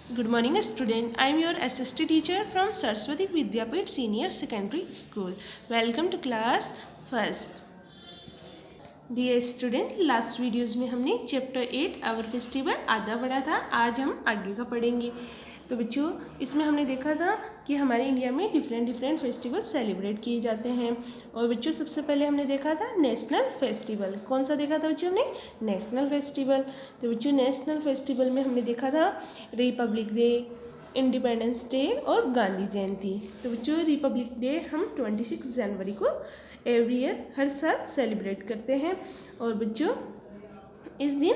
Good morning, student. I am your SST teacher from Saraswati Vidyapit Senior Secondary School. Welcome to class first. Dear student, last videos में हमने chapter 8 our festival आधा पढ़ा था। आज हम आगे का पढ़ेंगे। तो बच्चों, इसमें हमने देखा था कि हमारे इंडिया में डिफरेंट फेस्टिवल सेलिब्रेट किए जाते हैं। और बच्चों, सबसे पहले हमने देखा था नेशनल फेस्टिवल। कौन सा देखा था बच्चों हमने? National festival. तो बच्चों, नेशनल फेस्टिवल में हमने देखा था रिपब्लिक डे, इंडिपेंडेंस डे और गांधी जयंती। तो बच्चों, रिपब्लिक डे हम 26 जनवरी को एवरी ईयर हर साल सेलिब्रेट करते हैं। और बच्चों, इस दिन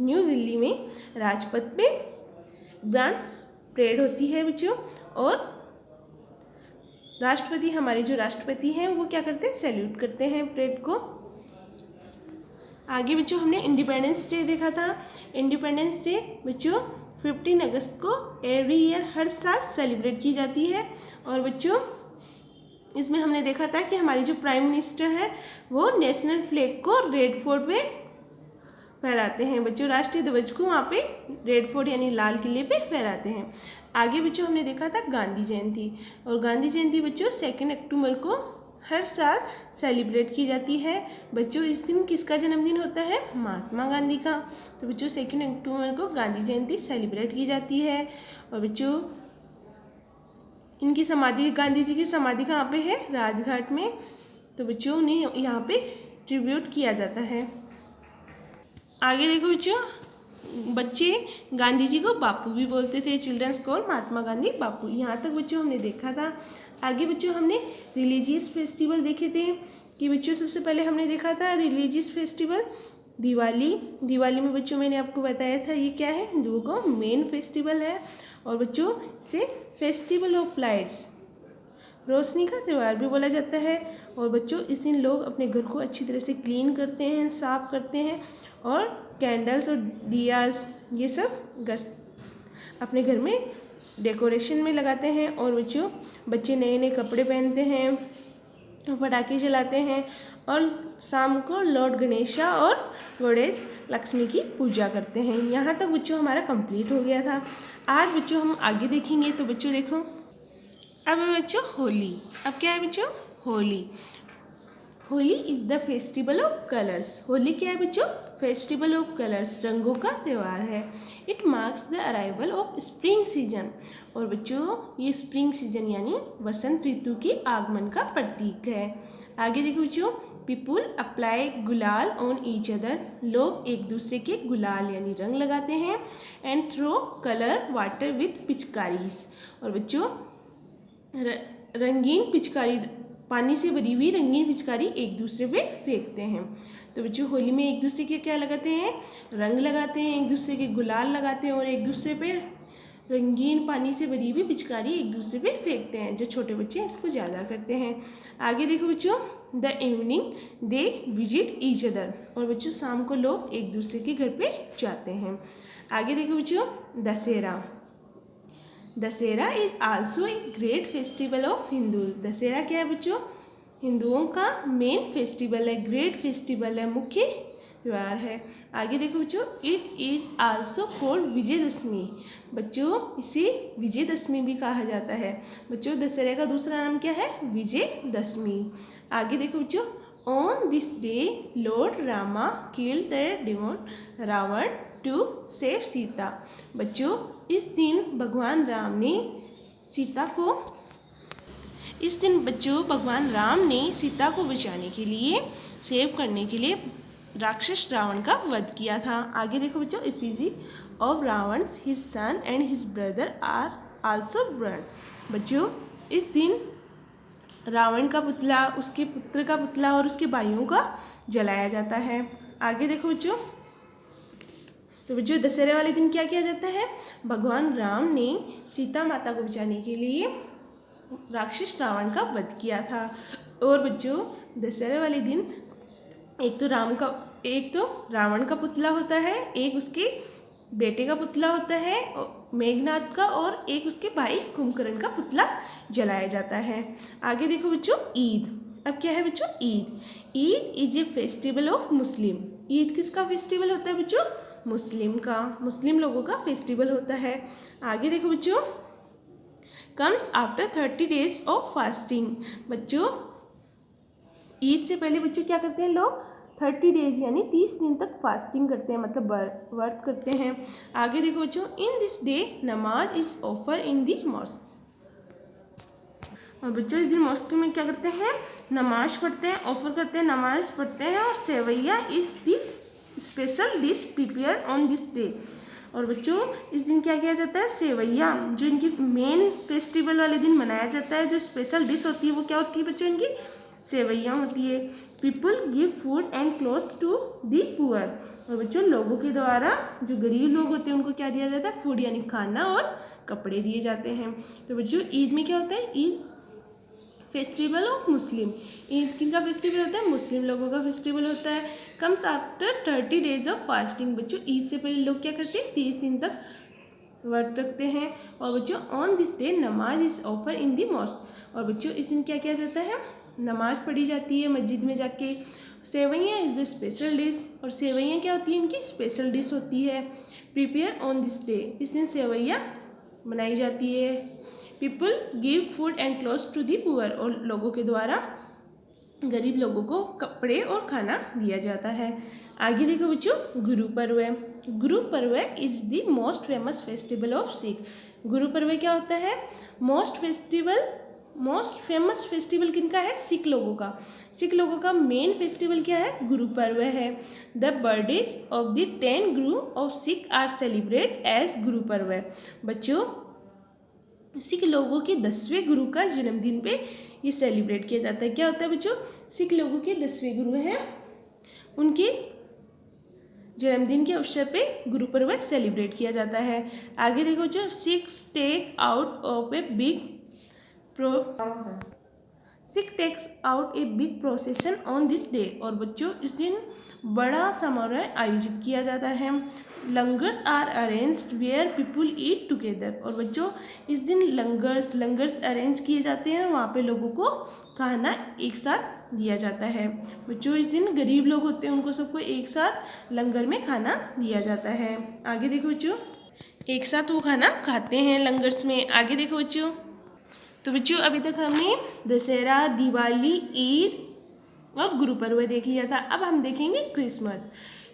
न्यू दिल्ली में राजपथ पे ग्रांड परेड होती है बच्चों। और राष्ट्रपति, हमारे जो राष्ट्रपति हैं वो क्या करते हैं? सैल्यूट करते हैं परेड को। आगे बच्चों, हमने इंडिपेंडेंस डे देखा था। इंडिपेंडेंस डे बच्चों 15 अगस्त को एवरी ईयर हर साल सेलिब्रेट की जाती है। और बच्चों, इसमें हमने देखा था कि हमारी जो प्राइम मिनिस्टर है वो नेशनल फ्लैग को रेड फोर्ट पे फहराते हैं। बच्चों, राष्ट्रीय ध्वज को वहाँ पे रेड फोर्ट यानी लाल किले पे फहराते हैं। आगे बच्चों, हमने देखा था गांधी जयंती। और गांधी जयंती बच्चों 2 अक्टूबर को हर साल सेलिब्रेट की जाती है। बच्चों, इस दिन किसका जन्मदिन होता है? महात्मा गांधी का। तो बच्चों, 2 अक्टूबर को गांधी जयंती सेलिब्रेट की जाती है। और बच्चों, इनकी समाधि, गांधी जी की समाधि कहाँ पे है? राजघाट में। तो बच्चों, उन्हें यहाँ पे ट्रिब्यूट किया जाता है। आगे देखो बच्चों, बच्चे गांधी जी को बापू भी बोलते थे। चिल्ड्रंस कॉल महात्मा गांधी बापू। यहाँ तक बच्चों हमने देखा था। आगे बच्चों, हमने रिलीजियस फेस्टिवल देखे थे कि बच्चों सबसे पहले हमने देखा था रिलीजियस फेस्टिवल दिवाली। दिवाली में बच्चों मैंने आपको बताया था ये क्या है? हिंदुओं का मेन फेस्टिवल है। और बच्चों, इसे फेस्टिवल ऑफ लाइट्स, रोशनी का त्यौहार भी बोला जाता है। और बच्चों, इस दिन लोग अपने घर को अच्छी तरह से क्लीन करते हैं, साफ करते हैं और कैंडल्स और दियास ये सब अपने घर में डेकोरेशन में लगाते हैं। और बच्चों, बच्चे नए नए कपड़े पहनते हैं, पटाखे जलाते हैं और शाम को लॉर्ड गणेशा और गणेश लक्ष्मी की पूजा करते हैं। यहाँ तक बच्चों हमारा कंप्लीट हो गया था। आज बच्चों हम आगे देखेंगे। तो बच्चों देखो, अब है बच्चों होली। अब क्या है बच्चों? Holi. Holi is the festival of colours. Holi क्या है बच्चों? फेस्टिवल ऑफ कलर्स, रंगों का त्यौहार है। It marks the arrival of spring season. और बच्चों, ये स्प्रिंग सीजन यानी वसंत ऋतु के आगमन का प्रतीक है। आगे देखो बच्चों, people apply gulal on each other. लोग एक दूसरे के गुलाल यानी रंग लगाते हैं। And throw colour water with पिचकारीज। और बच्चों, रंगीन पिचकारी, पानी से भरी हुई रंगीन पिचकारी एक दूसरे पे फेंकते हैं। तो बच्चों, होली में एक दूसरे के क्या लगाते हैं? रंग लगाते हैं, एक दूसरे के गुलाल लगाते हैं और एक दूसरे पे रंगीन पानी से भरी हुई पिचकारी एक दूसरे पे फेंकते हैं। जो छोटे बच्चे इसको ज़्यादा करते हैं। आगे देखो बच्चों, the evening they visit each other. और बच्चों, शाम को लोग एक दूसरे के घर पे जाते हैं। आगे देखो बच्चों, Dussehra. Dussehra is also a great festival of Hindu. Dussehra क्या है बच्चों? हिंदुओं का मेन फेस्टिवल है, ग्रेट फेस्टिवल है, मुख्य त्यौहार है। आगे देखो बच्चों, it is also called Vijayadashami. बच्चों, इसे विजयदशमी भी कहा जाता है। बच्चों, दशहरे का दूसरा नाम क्या है? विजयदशमी। आगे देखो बच्चों, on this day Lord Rama killed the demon Ravana to save Sita. बच्चों, इस दिन भगवान राम ने सीता को बचाने के लिए, सेव करने के लिए राक्षस रावण का वध किया था। आगे देखो बच्चों, effigy of Ravan his son and his brother are also burn. बच्चों, इस दिन रावण का पुतला, उसके पुत्र का पुतला और उसके भाइयों का जलाया जाता है। आगे देखो बच्चों, तो बच्चों दशहरे वाले दिन क्या किया जाता है? भगवान राम ने सीता माता को बचाने के लिए राक्षस रावण का वध किया था। और बच्चों, दशहरे वाले दिन एक तो रावण का पुतला होता है, एक उसके बेटे का पुतला होता है मेघनाथ का, और एक उसके भाई कुंभकर्ण का पुतला जलाया जाता है। आगे देखो बच्चों, ईद। अब क्या है बच्चों? Eid. Eid is a festival of Muslim. Eid किसका फेस्टिवल होता है बच्चों? मुस्लिम का, मुस्लिम लोगों का फेस्टिवल होता है। आगे देखो बच्चों, comes after 30 days of fasting. बच्चों ईद से पहले बच्चों क्या करते हैं लोग, 30 days यानी 30 दिन तक फास्टिंग करते हैं, मतलब व्रत करते हैं। आगे देखो बच्चों, in this day namaz is offer in the mosque. और बच्चों इस दिन मॉस्क में क्या करते हैं, नमाज पढ़ते हैं, ऑफर करते हैं, नमाज पढ़ते हैं। और sewaiya is the special dish prepare on this day. और बच्चों इस दिन क्या किया जाता है, सेवैया जो इनकी मेन फेस्टिवल वाले दिन मनाया जाता है, जो स्पेशल डिश होती है वो क्या होती है बच्चों, इनकी सेवैया होती है। People give food and clothes to the poor. और बच्चों लोगों के द्वारा जो गरीब लोग होते हैं उनको क्या दिया जाता है, फूड यानी खाना और कपड़े दिए जाते हैं। तो बच्चों ईद में क्या होता है, Eid festival of Muslim, Eid किनका फेस्टिवल होता है, मुस्लिम लोगों का फेस्टिवल होता है। Comes after 30 days of fasting. बच्चों ईद से पहले लोग क्या करते हैं, 30 दिन तक व्रत रखते हैं। और बच्चों on this day namaz is offer in the mosque. और बच्चों इस दिन क्या किया जाता है, नमाज पढ़ी जाती है मस्जिद में जाके। Sewaiya is the special dish. और सेवैया क्या होती है, इनकी स्पेशल डिश होती है। प्रिपेयर ऑन दिस डे, इस दिन सेवैया बनाई जाती है। People give food and clothes to the poor. और लोगों के द्वारा गरीब लोगों को कपड़े और खाना दिया जाता है। आगे देखो बच्चों, Guru Parv. Guru Parv is the most famous festival of Sikh. Guru Parv क्या होता है, मोस्ट फेमस फेस्टिवल किनका है, सिख लोगों का। सिख लोगों का मेन फेस्टिवल क्या है, गुरु पर्व है। The birthdays of the 10 Guru of Sikh are celebrate as Guru Parv. बच्चों सिख लोगों के 10वें गुरु का जन्मदिन पे ये सेलिब्रेट किया जाता है। क्या होता है बच्चों, सिख लोगों के 10वें गुरु हैं, उनके जन्मदिन के अवसर पे गुरु पर्व सेलिब्रेट किया जाता है। आगे देखो बच्चों, Sikhs take out of a big Sikh takes out a big procession on this day. और बच्चों इस दिन बड़ा समारोह आयोजित किया जाता है। लंगर्स are arranged where people eat together. और बच्चों इस दिन लंगर्स अरेंज किए जाते हैं, वहाँ पे लोगों को खाना एक साथ दिया जाता है। बच्चों इस दिन गरीब लोग होते हैं उनको सबको एक साथ लंगर में खाना दिया जाता है। आगे देखो बच्चों, एक साथ वो खाना खाते हैं लंगर्स में। आगे देखो बच्चों, तो बच्चों अभी तक हमने दशहरा, दिवाली, ईद और गुरु पर्व देख लिया था। अब हम देखेंगे Christmas.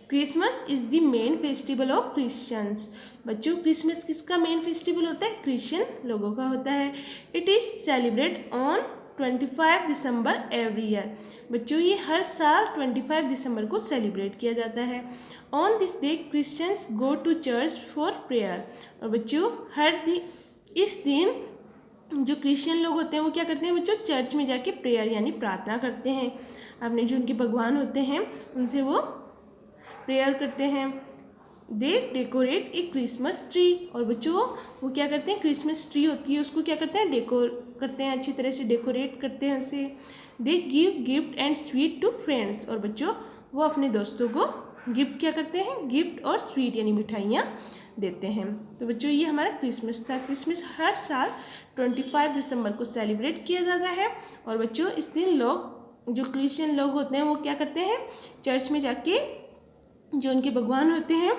Christmas is the main festival of Christians. बच्चों क्रिसमस किसका मेन फेस्टिवल होता है, क्रिश्चियन लोगों का होता है। It is celebrate on 25 December every year. बच्चों ये हर साल 25 दिसंबर को सेलिब्रेट किया जाता है। On this day Christians go to church for prayer. और बच्चों इस दिन जो क्रिश्चियन लोग होते हैं वो क्या करते हैं बच्चों, चर्च में जाके प्रेयर यानी प्रार्थना करते हैं। अपने जो उनके भगवान होते हैं उनसे वो प्रेयर करते हैं। दे डेकोरेट ए क्रिसमस ट्री। और बच्चों वो क्या करते हैं, क्रिसमस ट्री होती है उसको क्या करते हैं, डेकोर करते हैं, अच्छी तरह से डेकोरेट करते हैं उसे। They give gift and sweet to friends. और बच्चों वो अपने दोस्तों को गिफ्ट क्या करते हैं, गिफ्ट और स्वीट यानी मिठाइयाँ देते हैं। तो बच्चों ये हमारा क्रिसमस था। क्रिसमस हर साल 25 दिसंबर को सेलिब्रेट किया जाता है। और बच्चों इस दिन लोग जो क्रिश्चियन लोग होते हैं वो क्या करते हैं, चर्च में जाके जो उनके भगवान होते हैं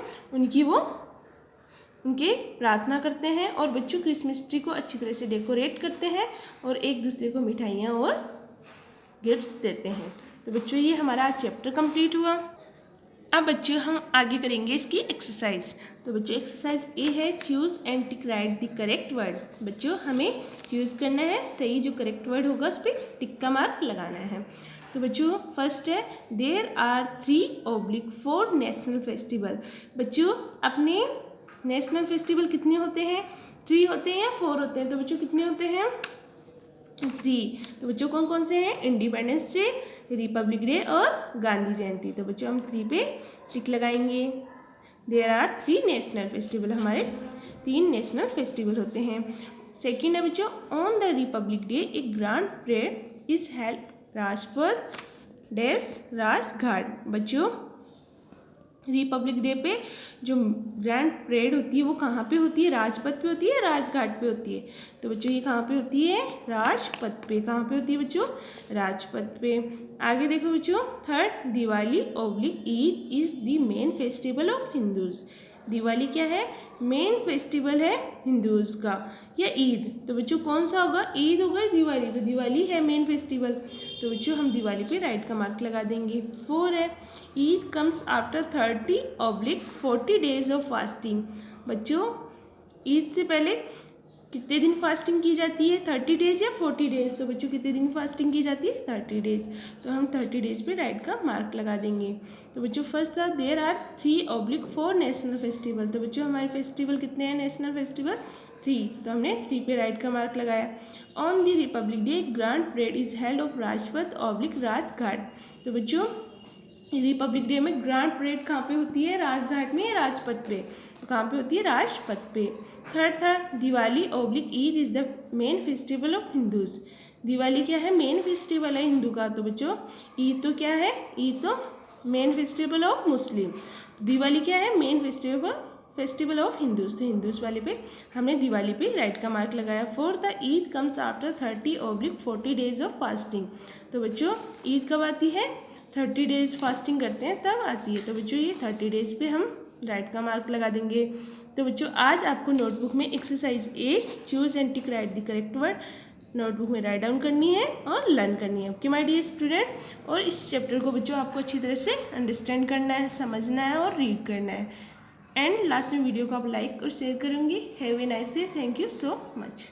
उनके प्रार्थना करते हैं। और बच्चों क्रिसमस ट्री को अच्छी तरह से डेकोरेट करते हैं और एक दूसरे को मिठाइयाँ और गिफ्ट्स देते हैं। तो बच्चों ये हमारा चैप्टर कंप्लीट हुआ। अब बच्चों हम आगे करेंगे इसकी एक्सरसाइज। तो बच्चों एक्सरसाइज ए है, choose and tick right the correct word. बच्चों हमें चूज़ करना है, सही जो करेक्ट वर्ड होगा उस पर टिक का मार्क लगाना है। तो बच्चों फर्स्ट है, देयर आर 3/4 नेशनल फेस्टिवल। बच्चों अपने नेशनल फेस्टिवल कितने होते हैं, 3 होते हैं या 4 होते हैं। तो बच्चों कितने होते हैं, 3। तो बच्चों कौन कौन से हैं, इंडिपेंडेंस डे, रिपब्लिक डे और गांधी जयंती। तो बच्चों हम 3 पे टिक लगाएंगे। देयर आर 3 नेशनल फेस्टिवल, हमारे 3 नेशनल फेस्टिवल होते हैं। सेकेंड है बच्चों, on the Republic day A grand parade is held Rajpath dash Rajghat. बच्चों रिपब्लिक डे पे जो ग्रैंड परेड होती है वो कहाँ पे होती है, राजपथ पे होती है, राजघाट पे होती है। तो बच्चों ये कहाँ पे होती है, राजपथ पे। कहाँ पे होती है बच्चों, राजपथ पे। आगे देखो बच्चों, third, Diwali oblique Eid is the main festival of Hindus. Diwali क्या है, मेन फेस्टिवल है हिंदूज का, या ईद। तो बच्चों कौन सा होगा, ईद होगा, दिवाली, तो दिवाली है मेन फेस्टिवल। तो बच्चों हम दिवाली पे राइट का मार्क लगा देंगे। 4 है, Eid comes after 30/40 days of fasting. बच्चों ईद से पहले कितने दिन फास्टिंग की जाती है, 30 डेज या 40 डेज। तो बच्चों कितने दिन फास्टिंग की जाती है, 30 डेज। तो हम 30 डेज पे राइट का मार्क लगा देंगे। तो बच्चों फर्स्ट था, देयर आर 3/4 नेशनल फेस्टिवल। तो बच्चों हमारे फेस्टिवल कितने हैं, नेशनल फेस्टिवल 3। तो हमने 3 पे राइट का मार्क लगाया। On the Republic day grand parade is held of Rajpath oblique Rajghat. तो बच्चों रिपब्लिक डे में ग्रैंड परेड कहाँ पे होती है, राजघाट में या राजपथ पे। तो कहाँ पे होती है, राजपथ पे। थर्ड था, Diwali oblique Eid is the main festival of Hindus. Diwali क्या है, मेन फेस्टिवल है हिंदू का। तो बच्चों ईद तो क्या है, ईद तो main festival of Muslim. Diwali क्या है, मेन फेस्टिवल ऑफ हिंदूज। तो हिंदूज वाले पे हमने दिवाली पे राइट का मार्क लगाया। फोर्थ था, Eid comes after 30/40 days of fasting. तो बच्चों ईद कब आती है, 30 डेज फास्टिंग करते हैं तब आती है। तो बच्चों ये 30 डेज पे हम राइट का मार्क लगा देंगे। तो बच्चों आज आपको नोटबुक में exercise A, choose and tick right the correct word, notebook में राइट डाउन करनी है और लर्न करनी है। Okay my dear student. और इस चैप्टर को बच्चों आपको अच्छी तरह से अंडरस्टैंड करना है, समझना है और रीड करना है। एंड लास्ट में वीडियो को आप लाइक और शेयर करेंगे। Have a nice day, thank you so much.